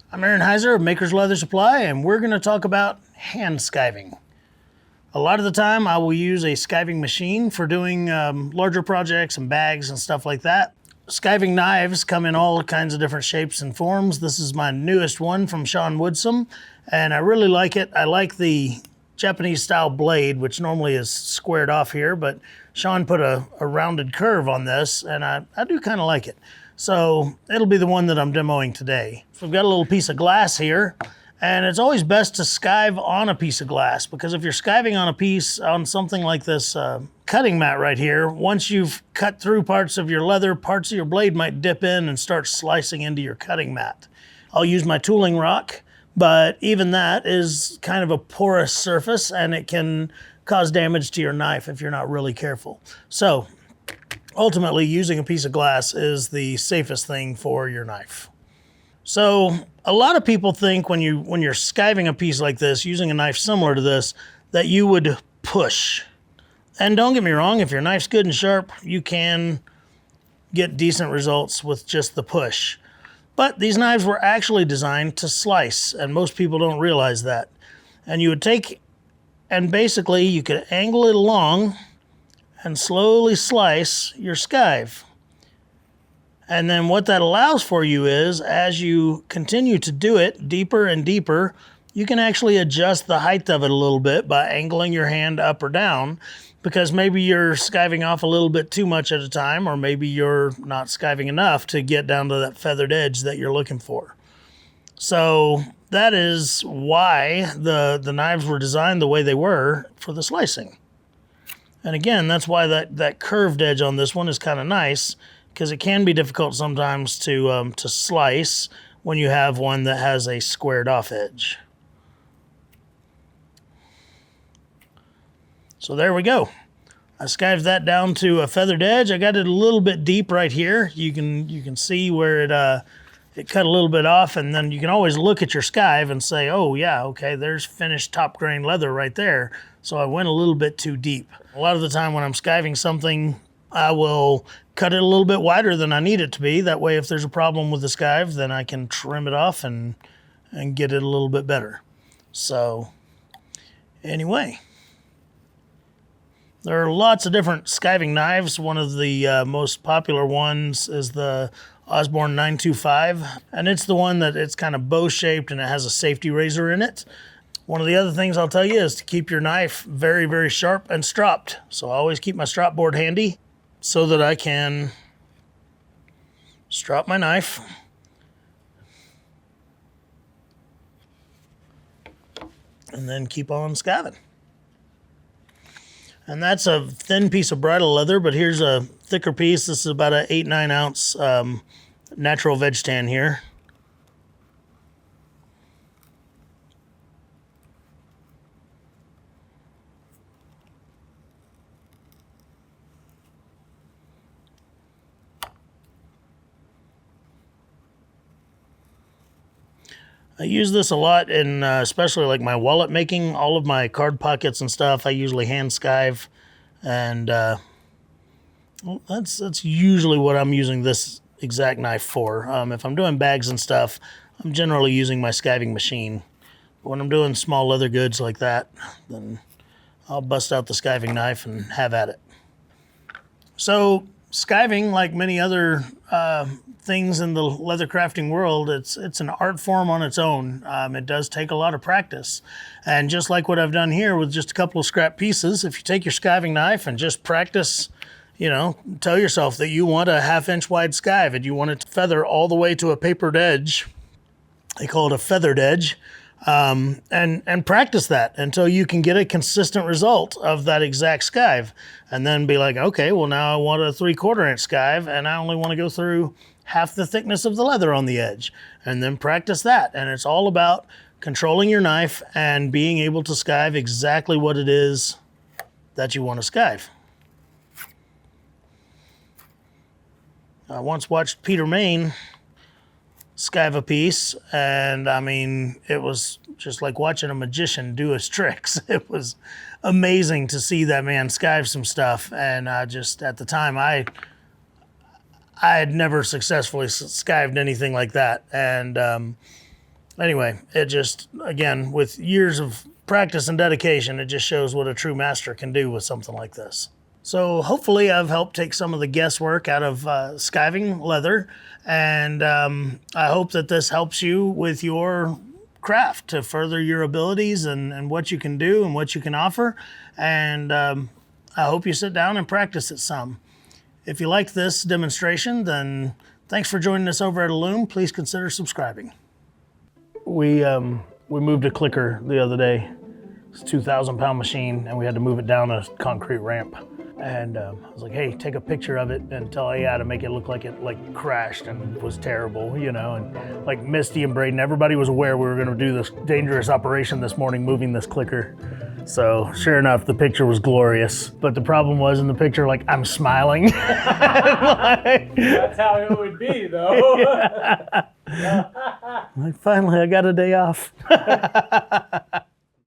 I'm Aaron Heizer of Maker's Leather Supply, and we're going to talk about hand skiving. A lot of the time I will use a skiving machine for doing larger projects and bags and stuff like that. Skiving knives come in all kinds of different shapes and forms. This is my newest one from Sean Woodsum, and I really like it. I like the Japanese style blade, which normally is squared off here, but Sean put a rounded curve on this, and I do kind of like it. So it'll be the one that I'm demoing today. So we've got a little piece of glass here, and it's always best to skive on a piece of glass, because if you're skiving on something like this cutting mat right here, once you've cut through parts of your leather, parts of your blade might dip in and start slicing into your cutting mat. I'll use my tooling rock, but even that is kind of a porous surface, and it can cause damage to your knife if you're not really careful. So ultimately, using a piece of glass is the safest thing for your knife. So a lot of people think when you're skiving a piece like this, using a knife similar to this, that you would push. And don't get me wrong, if your knife's good and sharp, you can get decent results with just the push. But these knives were actually designed to slice, and most people don't realize that. And you would take, and basically you could angle it along and slowly slice your skive. And then what that allows for you is, as you continue to do it deeper and deeper, you can actually adjust the height of it a little bit by angling your hand up or down, because maybe you're skiving off a little bit too much at a time, or maybe you're not skiving enough to get down to that feathered edge that you're looking for. So that is why the knives were designed the way they were for the slicing. And again, that's why that curved edge on this one is kind of nice, because it can be difficult sometimes to slice when you have one that has a squared off edge. So there we go. I skived that down to a feathered edge. I got it a little bit deep right here. You can see where it cut a little bit off, and then you can always look at your skive and say, oh yeah, okay, there's finished top grain leather right there. So I went a little bit too deep. A lot of the time when I'm skiving something, I will cut it a little bit wider than I need it to be. That way, if there's a problem with the skive, then I can trim it off and get it a little bit better. So anyway, there are lots of different skiving knives. One of the most popular ones is the Osborne 925, and it's the one that it's kind of bow-shaped and it has a safety razor in it. One of the other things I'll tell you is to keep your knife very, very sharp and stropped. So I always keep my strop board handy so that I can strop my knife and then keep on skiving. And that's a thin piece of bridle leather, but here's a thicker piece. This is about an 8-9 ounce natural veg tan here. I use this a lot in especially like my wallet making. All of my card pockets and stuff I usually hand skive, and well, that's usually what I'm using this exact knife for. If I'm doing bags and stuff, I'm generally using my skiving machine. But when I'm doing small leather goods like that, then I'll bust out the skiving knife and have at it. So skiving, like many other things in the leather crafting world, it's an art form on its own. It does take a lot of practice. And just like what I've done here with just a couple of scrap pieces, if you take your skiving knife and just practice, tell yourself that you want a 1/2 inch wide skive and you want it to feather all the way to a papered edge. They call it a feathered edge. And practice that until you can get a consistent result of that exact skive, and then be like, okay, well now I want a 3/4 inch skive, and I only want to go through half the thickness of the leather on the edge, and then practice that. And it's all about controlling your knife and being able to skive exactly what it is that you want to skive. I once watched Peter Main skive a piece, and I mean, it was just like watching a magician do his tricks. It was amazing to see that man skive some stuff, and just at the time I had never successfully skived anything like that, and Anyway, it just, again, with years of practice and dedication, it just shows what a true master can do with something like this. So hopefully I've helped take some of the guesswork out of skiving leather, and I hope that this helps you with your craft to further your abilities and what you can do and what you can offer. And I hope you sit down and practice it some. If you liked this demonstration, then thanks for joining us over at Illume. Please consider subscribing. We moved a clicker the other day. It's a 2,000-pound machine, and we had to move it down a concrete ramp. And I was like, hey, take a picture of it and tell AI to make it look like it crashed and was terrible, you know. And like Misty and Braden, everybody was aware we were going to do this dangerous operation this morning, moving this clicker. So sure enough, the picture was glorious. But the problem was in the picture, like, I'm smiling. That's how it would be, though. Like, finally, I got a day off.